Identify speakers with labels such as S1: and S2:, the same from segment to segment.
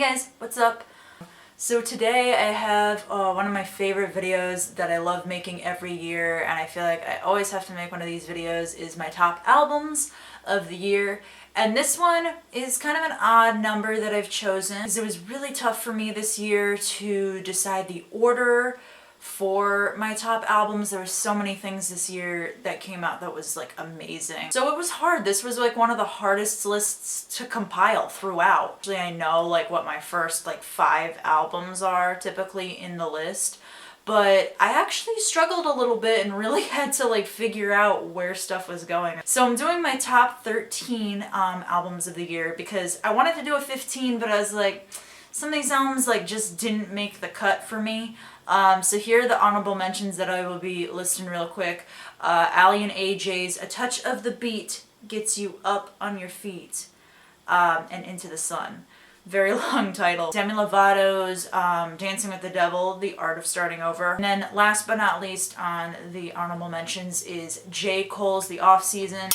S1: guys, what's up? So today I have one of my favorite videos that I love making every year, and I feel like I always have to make one of these videos, is my top albums of the year. And this one is kind of an odd number that I've chosen because it was really tough for me this year to decide the order for my top albums. There were so many things this year that came out that was like amazing. So it was hard. This was like one of the hardest lists to compile throughout. Actually, I know like what my first like 5 albums are typically in the list, but I actually struggled a little bit and really had to like figure out where stuff was going. So I'm doing my top 13 albums of the year because I wanted to do a 15, but I was like, some of these albums like just didn't make the cut for me. So here are the honorable mentions that I will be listing real quick. Aly and AJ's A Touch of the Beat Gets You Up on Your Feet, and Into the Sun. Very long title. Demi Lovato's Dancing with the Devil, The Art of Starting Over. And then last but not least on the honorable mentions is J. Cole's The Off Season.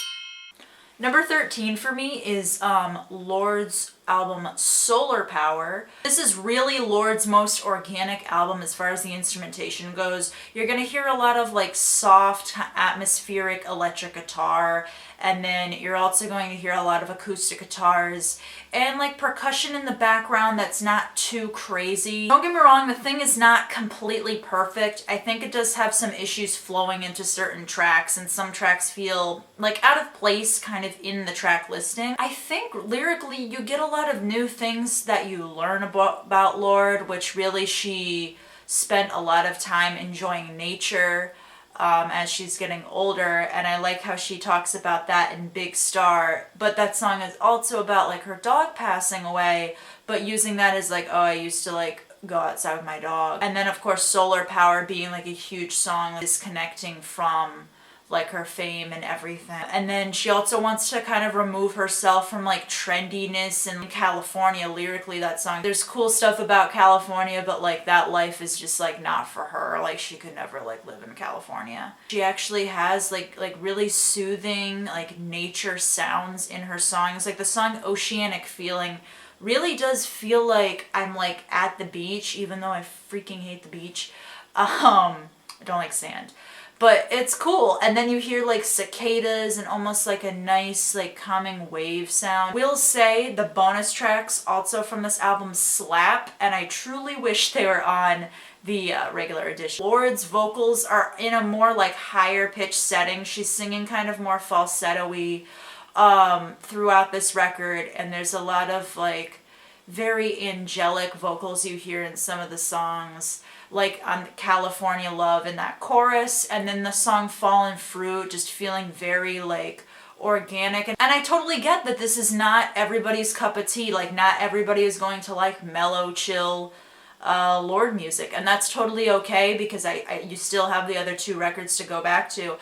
S1: Number 13 for me is Lorde's album Solar Power. This is really Lorde's most organic album as far as the instrumentation goes. You're gonna hear a lot of like soft, atmospheric electric guitar, and then you're also going to hear a lot of acoustic guitars and like percussion in the background that's not too crazy. Don't get me wrong, the thing is not completely perfect. I think it does have some issues flowing into certain tracks, and some tracks feel like out of place kind of in the track listing. I think lyrically you get a lot of new things that you learn about Lorde, which really she spent a lot of time enjoying nature as she's getting older, and I like how she talks about that in Big Star. But that song is also about like her dog passing away, but using that as like, oh, I used to like go outside with my dog. And then of course Solar Power being like a huge song, like, disconnecting from like her fame and everything. And then she also wants to kind of remove herself from like trendiness and California. Lyrically, that song, there's cool stuff about California, but like that life is just like not for her. Like she could never like live in California. She actually has like really soothing like nature sounds in her songs. Like the song Oceanic Feeling really does feel like I'm like at the beach, even though I freaking hate the beach. I don't like sand. But it's cool. And then you hear like cicadas and almost like a nice like calming wave sound. Will say the bonus tracks also from this album slap, and I truly wish they were on the regular edition. Lorde's vocals are in a more like higher pitched setting. She's singing kind of more falsetto-y throughout this record, and there's a lot of like very angelic vocals you hear in some of the songs, like on California Love in that chorus, and then the song Fallen Fruit just feeling very like organic. And I totally get that this is not everybody's cup of tea. Like not everybody is going to like mellow, chill Lorde music, and that's totally okay because you still have the other 2 records to go back to.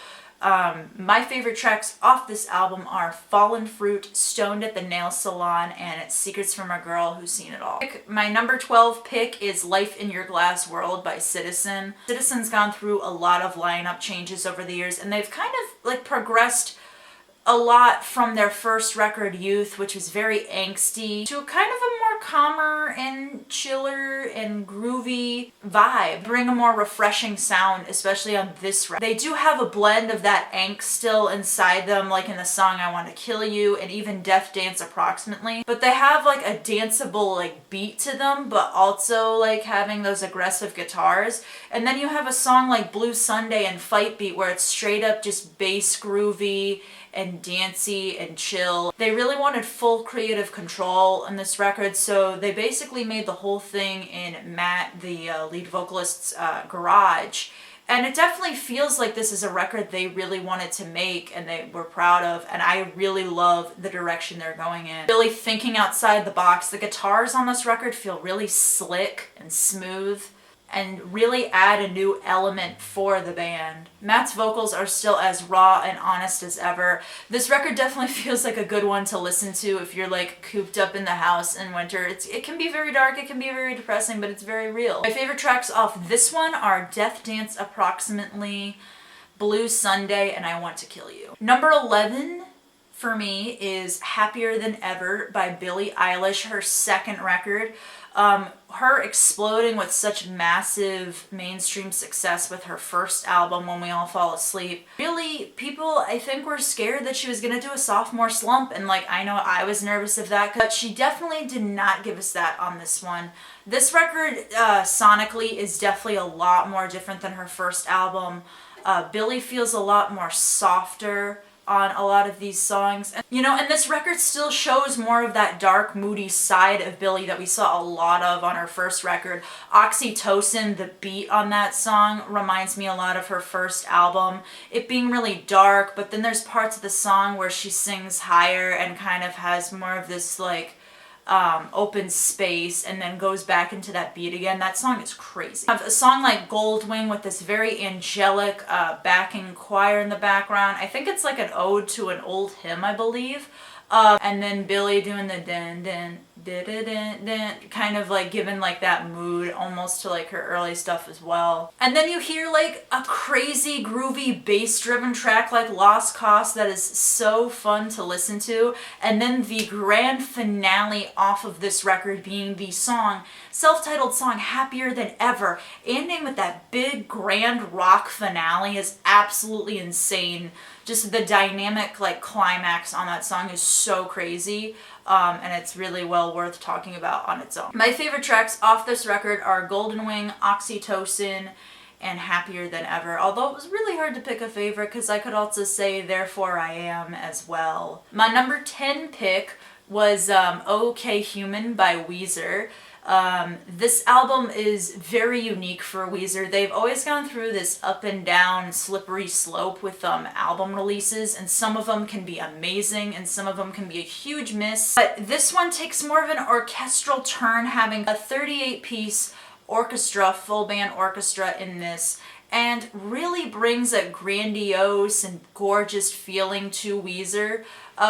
S1: My favorite tracks off this album are Fallen Fruit, Stoned at the Nail Salon, and Secrets from a Girl Who's Seen It All. My number 12 pick is Life in Your Glass World by Citizen. Citizen's gone through a lot of lineup changes over the years, and they've kind of like progressed a lot from their first record, Youth, which was very angsty, to kind of a more calmer and chiller and groovy vibe. Bring a more refreshing sound, especially on this record. They do have a blend of that angst still inside them, like in the song I Want to Kill You and even Death Dance Approximately. But they have like a danceable like beat to them, but also like having those aggressive guitars. And then you have a song like Blue Sunday and Fight Beat where it's straight up just bass groovy and dancey and chill. They really wanted full creative control on this record, so they basically made the whole thing in Matt, the lead vocalist's garage. And it definitely feels like this is a record they really wanted to make and they were proud of, and I really love the direction they're going in. Really thinking outside the box. The guitars on this record feel really slick and smooth, and really add a new element for the band. Matt's vocals are still as raw and honest as ever. This record definitely feels like a good one to listen to if you're like cooped up in the house in winter. It can be very dark, it can be very depressing, but it's very real. My favorite tracks off this one are Death Dance Approximately, Blue Sunday, and I Want to Kill You. Number 11 for me is Happier Than Ever by Billie Eilish, her second record. Her exploding with such massive mainstream success with her first album, When We All Fall Asleep. Really, people, I think, were scared that she was gonna do a sophomore slump, and like, I know I was nervous of that, but she definitely did not give us that on this one. This record, sonically, is definitely a lot more different than her first album. Billie feels a lot more softer on a lot of these songs. And, and this record still shows more of that dark, moody side of Billie that we saw a lot of on her first record. Oxytocin, the beat on that song, reminds me a lot of her first album. It being really dark, but then there's parts of the song where she sings higher and kind of has more of this like open space and then goes back into that beat again. That song is crazy. I have a song like Goldwing with this very angelic backing choir in the background. I think it's like an ode to an old hymn, I believe. And then Billie doing the dun dun dun dun dun dun, kind of like giving like that mood almost to like her early stuff as well. And then you hear like a crazy groovy bass driven track like Lost Cause that is so fun to listen to. And then the grand finale off of this record being the song, self-titled song Happier Than Ever, ending with that big grand rock finale is absolutely insane. Just the dynamic like climax on that song is so crazy, and it's really well worth talking about on its own. My favorite tracks off this record are Golden Wing, Oxytocin, and Happier Than Ever, although it was really hard to pick a favorite because I could also say Therefore I Am as well. My number 10 pick was OK Human by Weezer. This album is very unique for Weezer. They've always gone through this up and down slippery slope with album releases, and some of them can be amazing and some of them can be a huge miss. But this one takes more of an orchestral turn, having a 38-piece orchestra, full band orchestra in this, and really brings a grandiose and gorgeous feeling to Weezer.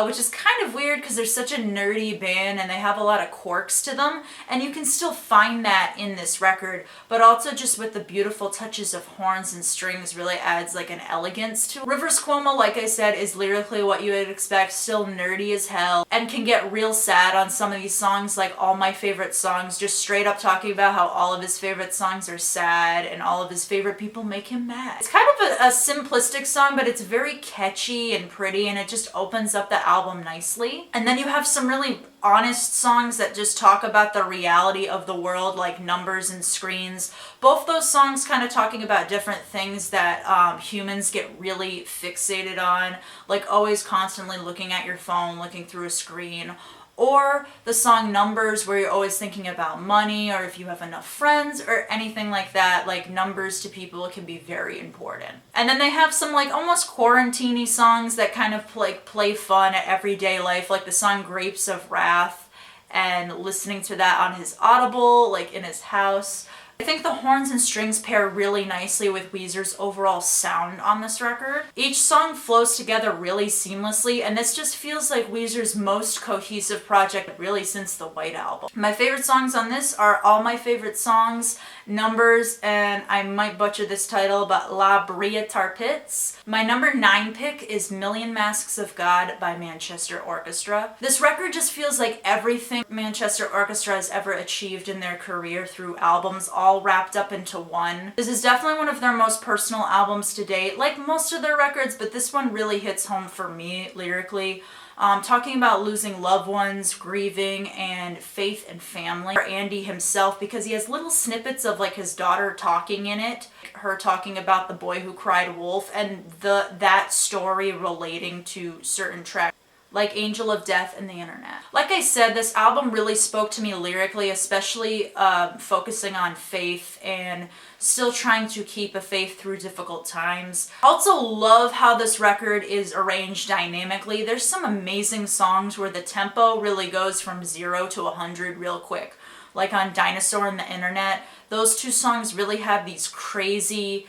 S1: Which is kind of weird because they're such a nerdy band and they have a lot of quirks to them, and you can still find that in this record, but also just with the beautiful touches of horns and strings really adds like an elegance to it. Rivers Cuomo, like I said, is lyrically what you would expect, still nerdy as hell, and can get real sad on some of these songs, like All My Favorite Songs, just straight up talking about how all of his favorite songs are sad and all of his favorite people make him mad. It's kind of a simplistic song, but it's very catchy and pretty, and it just opens up the album nicely. And then you have some really honest songs that just talk about the reality of the world, like Numbers and Screens. Both those songs kind of talking about different things that humans get really fixated on, like always constantly looking at your phone, looking through a screen. Or the song Numbers, where you're always thinking about money or if you have enough friends or anything like that. Like numbers to people can be very important. And then they have some like almost quarantine-y songs that kind of play fun at everyday life, like the song Grapes of Wrath, and listening to that on his Audible, like in his house. I think the horns and strings pair really nicely with Weezer's overall sound on this record. Each song flows together really seamlessly, and this just feels like Weezer's most cohesive project really since the White Album. My favorite songs on this are All My Favorite Songs, Numbers, and I might butcher this title, but La Bria Tar Pits. My number 9 pick is Million Masks of God by Manchester Orchestra. This record just feels like everything Manchester Orchestra has ever achieved in their career through albums, all wrapped up into one. This is definitely one of their most personal albums to date, like most of their records, but this one really hits home for me lyrically. Talking about losing loved ones, grieving, and faith and family. Andy himself, because he has little snippets of like his daughter talking in it, her talking about the boy who cried wolf, and that story relating to certain tracks, like Angel of Death and The Internet. Like I said, this album really spoke to me lyrically, especially focusing on faith and still trying to keep a faith through difficult times. I also love how this record is arranged dynamically. There's some amazing songs where the tempo really goes from 0 to 100 real quick. Like on Dinosaur and The Internet, those two songs really have these crazy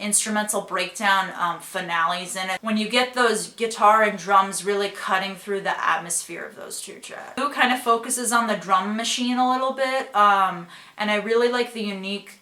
S1: instrumental breakdown finales in it, when you get those guitar and drums really cutting through the atmosphere of those two tracks. It kind of focuses on the drum machine a little bit, and I really like the unique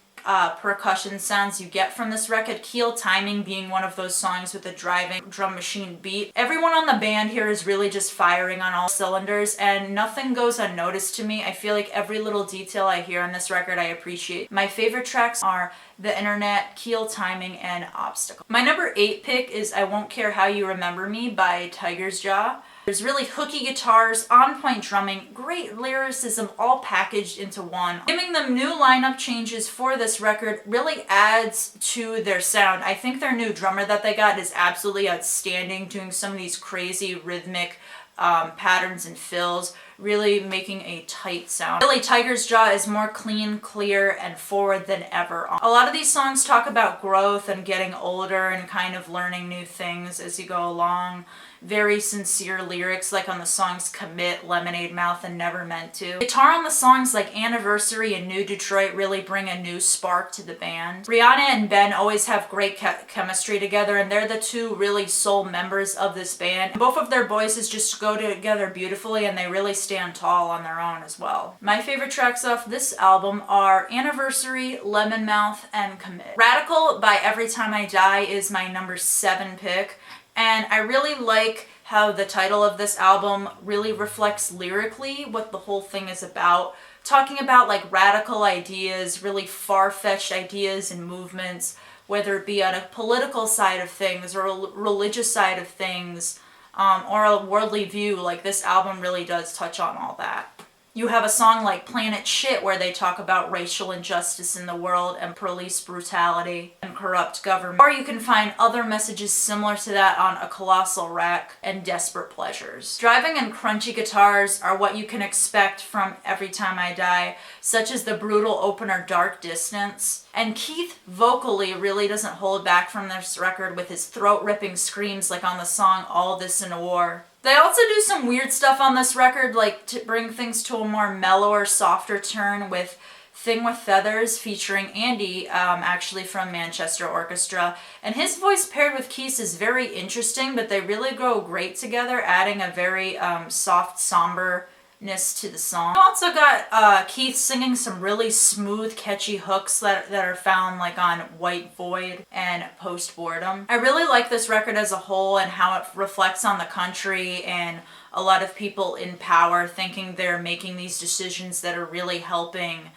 S1: percussion sounds you get from this record. Keel Timing being one of those songs with a driving drum machine beat. Everyone on the band here is really just firing on all cylinders, and nothing goes unnoticed to me. I feel like every little detail I hear on this record I appreciate. My favorite tracks are The Internet, Keel Timing, and Obstacle. My number 8 pick is I Won't Care How You Remember Me by Tiger's Jaw. There's really hooky guitars, on-point drumming, great lyricism all packaged into one. Giving them new lineup changes for this record really adds to their sound. I think their new drummer that they got is absolutely outstanding, doing some of these crazy rhythmic patterns and fills, really making a tight sound. Really, Tiger's Jaw is more clean, clear, and forward than ever. A lot of these songs talk about growth and getting older and kind of learning new things as you go along. Very sincere lyrics, like on the songs Commit, Lemonade Mouth, and Never Meant To. Guitar on the songs like Anniversary and New Detroit really bring a new spark to the band. Rihanna and Ben always have great chemistry together, and they're the two really sole members of this band. Both of their voices just go together beautifully, and they really stand tall on their own as well. My favorite tracks off this album are Anniversary, Lemon Mouth, and Commit. Radical by Every Time I Die is my number 7 pick. And I really like how the title of this album really reflects lyrically what the whole thing is about. Talking about like radical ideas, really far-fetched ideas and movements, whether it be on a political side of things or a religious side of things, or a worldly view. Like this album really does touch on all that. You have a song like Planet Shit where they talk about racial injustice in the world and police brutality and corrupt government. Or you can find other messages similar to that on A Colossal Wreck and Desperate Pleasures. Driving and crunchy guitars are what you can expect from Every Time I Die, such as the brutal opener Dark Distance. And Keith vocally really doesn't hold back from this record with his throat-ripping screams like on the song All This in a War. They also do some weird stuff on this record, like to bring things to a more mellower, softer turn with Thing with Feathers featuring Andy, actually from Manchester Orchestra. And his voice paired with Keith's is very interesting, but they really go great together, adding a very soft, somber to the song. You also got Keith singing some really smooth, catchy hooks that are found like on White Void and Post Boredom. I really like this record as a whole and how it reflects on the country and a lot of people in power thinking they're making these decisions that are really helping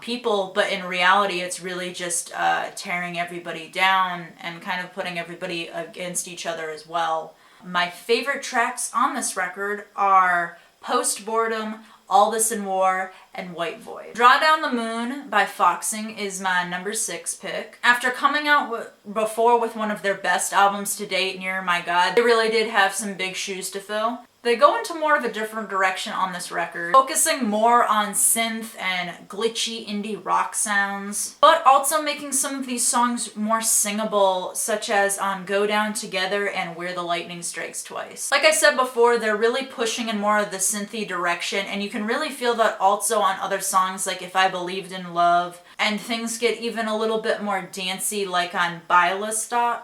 S1: people, but in reality it's really just tearing everybody down and kind of putting everybody against each other as well. My favorite tracks on this record are Post Boredom, All This in War, and White Void. Draw Down the Moon by Foxing is my number 6 pick. After coming out before with one of their best albums to date, Near My God, they really did have some big shoes to fill. They go into more of a different direction on this record, focusing more on synth and glitchy indie rock sounds, but also making some of these songs more singable, such as on Go Down Together and Where the Lightning Strikes Twice. Like I said before, they're really pushing in more of the synthy direction, and you can really feel that also on other songs like If I Believed in Love, and things get even a little bit more dancey like on Bialystok.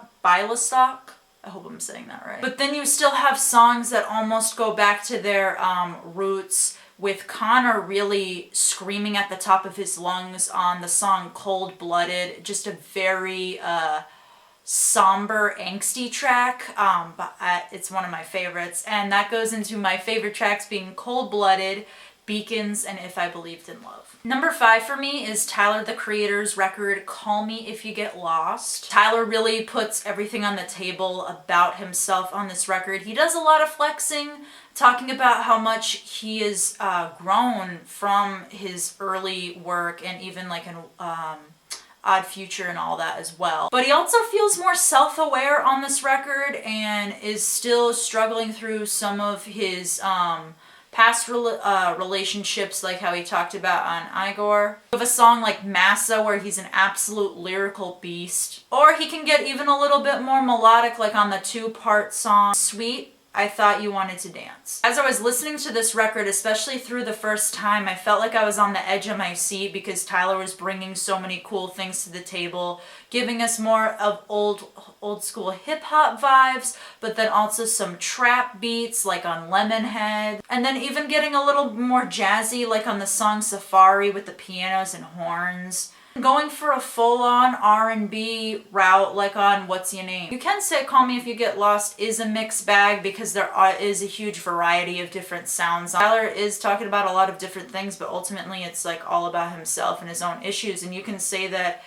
S1: I hope I'm saying that right. But then you still have songs that almost go back to their roots, with Connor really screaming at the top of his lungs on the song Cold Blooded. Just a very somber, angsty track, but it's one of my favorites. And that goes into my favorite tracks being Cold Blooded, Beacons, and If I Believed in Love. Number 5 for me is Tyler, the Creator's record, Call Me If You Get Lost. Tyler really puts everything on the table about himself on this record. He does a lot of flexing, talking about how much he has grown from his early work and even like an Odd Future and all that as well. But he also feels more self-aware on this record and is still struggling through some of his past relationships, like how he talked about on Igor. We have a song like Massa where he's an absolute lyrical beast. Or he can get even a little bit more melodic, like on the 2-part song Sweet, I Thought You Wanted to Dance. As I was listening to this record, especially through the first time, I felt like I was on the edge of my seat because Tyler was bringing so many cool things to the table, giving us more of old school hip hop vibes, but then also some trap beats like on Lemonhead, and then even getting a little more jazzy like on the song Safari with the pianos and horns. Going for a full-on R&B route like on What's Your Name. You can say Call Me If You Get Lost is a mixed bag because there is a huge variety of different sounds. Tyler is talking about a lot of different things, but ultimately it's like all about himself and his own issues, and you can say that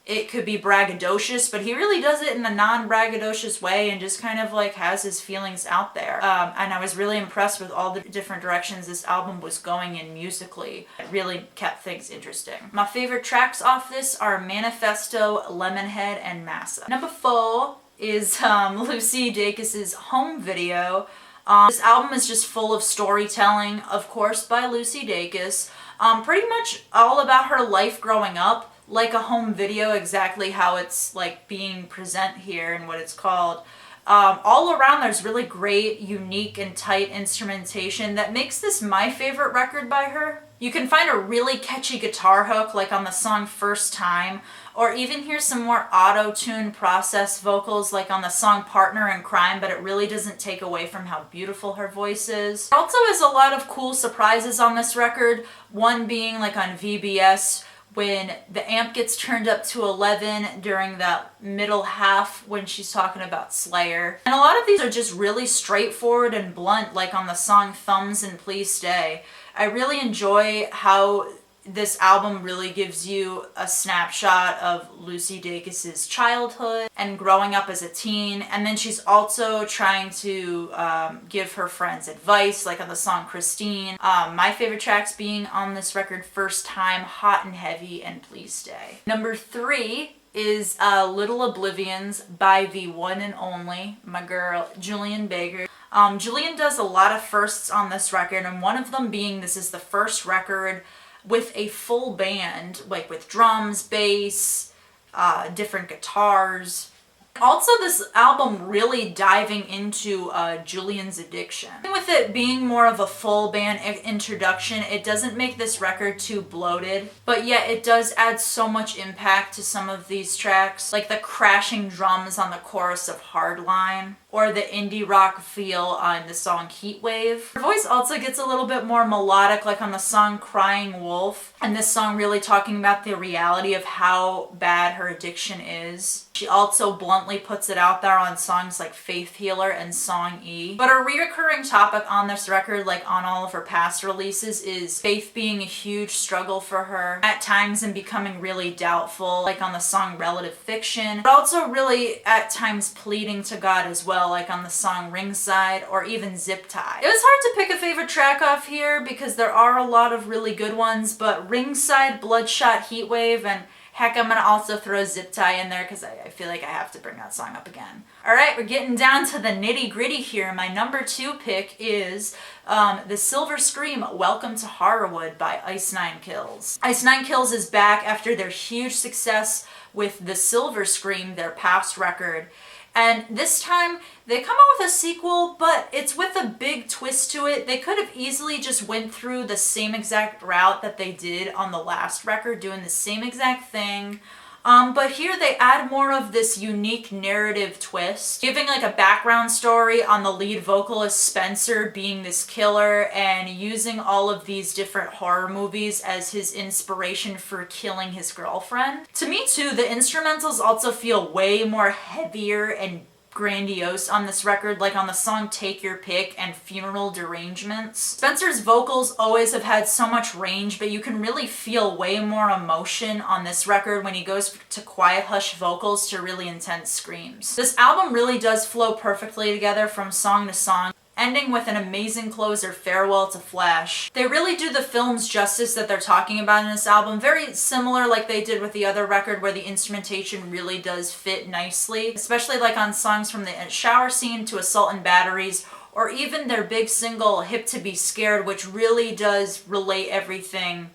S1: it could be braggadocious, but he really does it in a non-braggadocious way and just kind of like has his feelings out there. And I was really impressed with all the different directions this album was going in musically. It really kept things interesting. My favorite tracks off this are Manifesto, Lemonhead, and Massa. Number 4 is Lucy Dacus's Home video. This album is just full of storytelling, of course, by Lucy Dacus. Pretty much all about her life growing up. Like a home video, exactly how it's like being present here and what it's called. All around there's really great, unique, and tight instrumentation that makes this my favorite record by her. You can find a really catchy guitar hook like on the song First Time, or even hear some more auto-tune process vocals like on the song Partner in Crime, but it really doesn't take away from how beautiful her voice is. There also is a lot of cool surprises on this record, one being like on VBS, when the amp gets turned up to 11 during that middle half when she's talking about Slayer. And a lot of these are just really straightforward and blunt, like on the song Thumbs and Please Stay. I really enjoy how this album really gives you a snapshot of Lucy Dacus's childhood and growing up as a teen, and then she's also trying to give her friends advice, like on the song Christine. My favorite tracks being on this record First Time, Hot and Heavy, and Please Stay. Number 3 is Little Oblivions by the one and only, my girl, Julien Baker. Julien does a lot of firsts on this record, and one of them being this is the first record with a full band, like with drums, bass, different guitars. Also, this album really diving into Julien's addiction. With it being more of a full band introduction, it doesn't make this record too bloated, but yet it does add so much impact to some of these tracks, like the crashing drums on the chorus of Hardline, or the indie rock feel on the song Heatwave. Her voice also gets a little bit more melodic, like on the song Crying Wolf, and this song really talking about the reality of how bad her addiction is. She also bluntly puts it out there on songs like Faith Healer and Song E. But a reoccurring topic on this record, like on all of her past releases, is faith being a huge struggle for her at times and becoming really doubtful, like on the song Relative Fiction, but also really at times pleading to God as well, like on the song Ringside or even Zip Tie. It was hard to pick a favorite track off here because there are a lot of really good ones, but Ringside, Bloodshot, Heatwave, and heck, I'm gonna also throw Zip Tie in there because I feel like I have to bring that song up again. Alright, we're getting down to the nitty gritty here. My number 2 pick is the Silver Scream, Welcome to Horrorwood by Ice Nine Kills. Ice Nine Kills is back after their huge success with the Silver Scream, their past record. And this time, they come out with a sequel, but it's with a big twist to it. They could have easily just went through the same exact route that they did on the last record, doing the same exact thing. But here they add more of this unique narrative twist, giving like a background story on the lead vocalist Spencer being this killer and using all of these different horror movies as his inspiration for killing his girlfriend. To me too, the instrumentals also feel way more heavier and grandiose on this record, like on the song Take Your Pick and Funeral Derangements. Spencer's vocals always have had so much range, but you can really feel way more emotion on this record when he goes to quiet hush vocals to really intense screams. This album really does flow perfectly together from song to song, ending with an amazing closer, Farewell to Flash. They really do the films justice that they're talking about in this album, very similar like they did with the other record where the instrumentation really does fit nicely, especially like on songs from the shower scene to Assault and Batteries, or even their big single Hip to Be Scared, which really does relate everything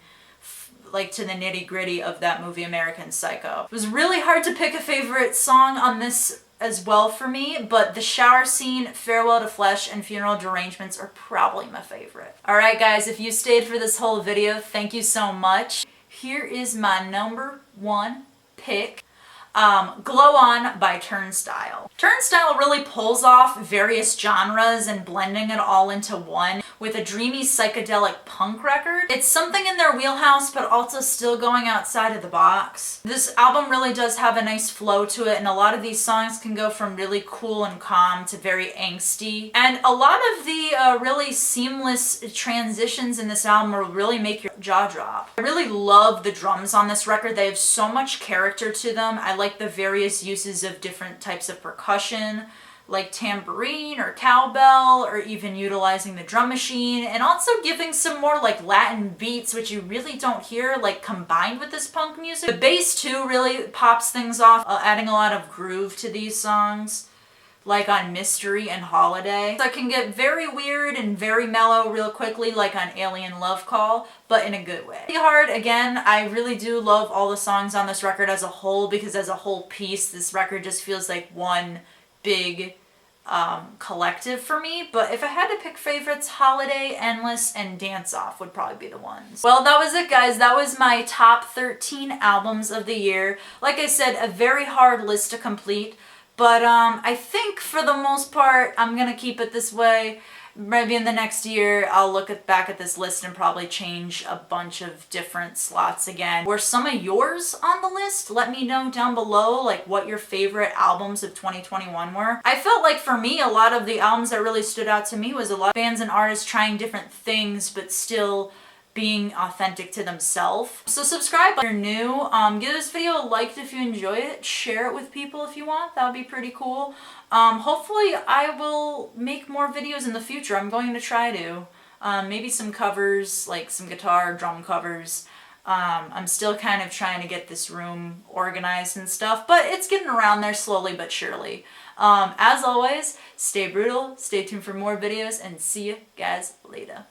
S1: like to the nitty gritty of that movie American Psycho. It was really hard to pick a favorite song on this as well for me, but the shower scene, Farewell to Flesh, and Funeral Derangements are probably my favorite. Alright guys, if you stayed for this whole video, thank you so much. Here is my number 1 pick. Glow On by Turnstile. Turnstile really pulls off various genres and blending it all into one with a dreamy psychedelic punk record. It's something in their wheelhouse, but also still going outside of the box. This album really does have a nice flow to it, and a lot of these songs can go from really cool and calm to very angsty. And a lot of the really seamless transitions in this album will really make your jaw drop. I really love the drums on this record. They have so much character to them. I like the various uses of different types of percussion, like tambourine or cowbell, or even utilizing the drum machine, and also giving some more like Latin beats, which you really don't hear like combined with this punk music. The bass too really pops things off, adding a lot of groove to these songs, like on Mystery and Holiday. So it can get very weird and very mellow real quickly, like on Alien Love Call, but in a good way. Pretty hard, again, I really do love all the songs on this record as a whole, because as a whole piece, this record just feels like one big collective for me. But if I had to pick favorites, Holiday, Endless, and Dance Off would probably be the ones. Well, that was it, guys. That was my top 13 albums of the year. Like I said, a very hard list to complete. But I think for the most part, I'm gonna keep it this way. Maybe in the next year, I'll look back at this list and probably change a bunch of different slots again. Were some of yours on the list? Let me know down below, like what your favorite albums of 2021 were. I felt like for me, a lot of the albums that really stood out to me was a lot of bands and artists trying different things, but still being authentic to themselves. So subscribe if you're new. Give this video a like if you enjoy it. Share it with people if you want. That would be pretty cool. Hopefully I will make more videos in the future. I'm going to try to. Maybe some covers, like some guitar, drum covers. I'm still kind of trying to get this room organized and stuff, but it's getting around there slowly but surely. As always, stay brutal, stay tuned for more videos, and see you guys later.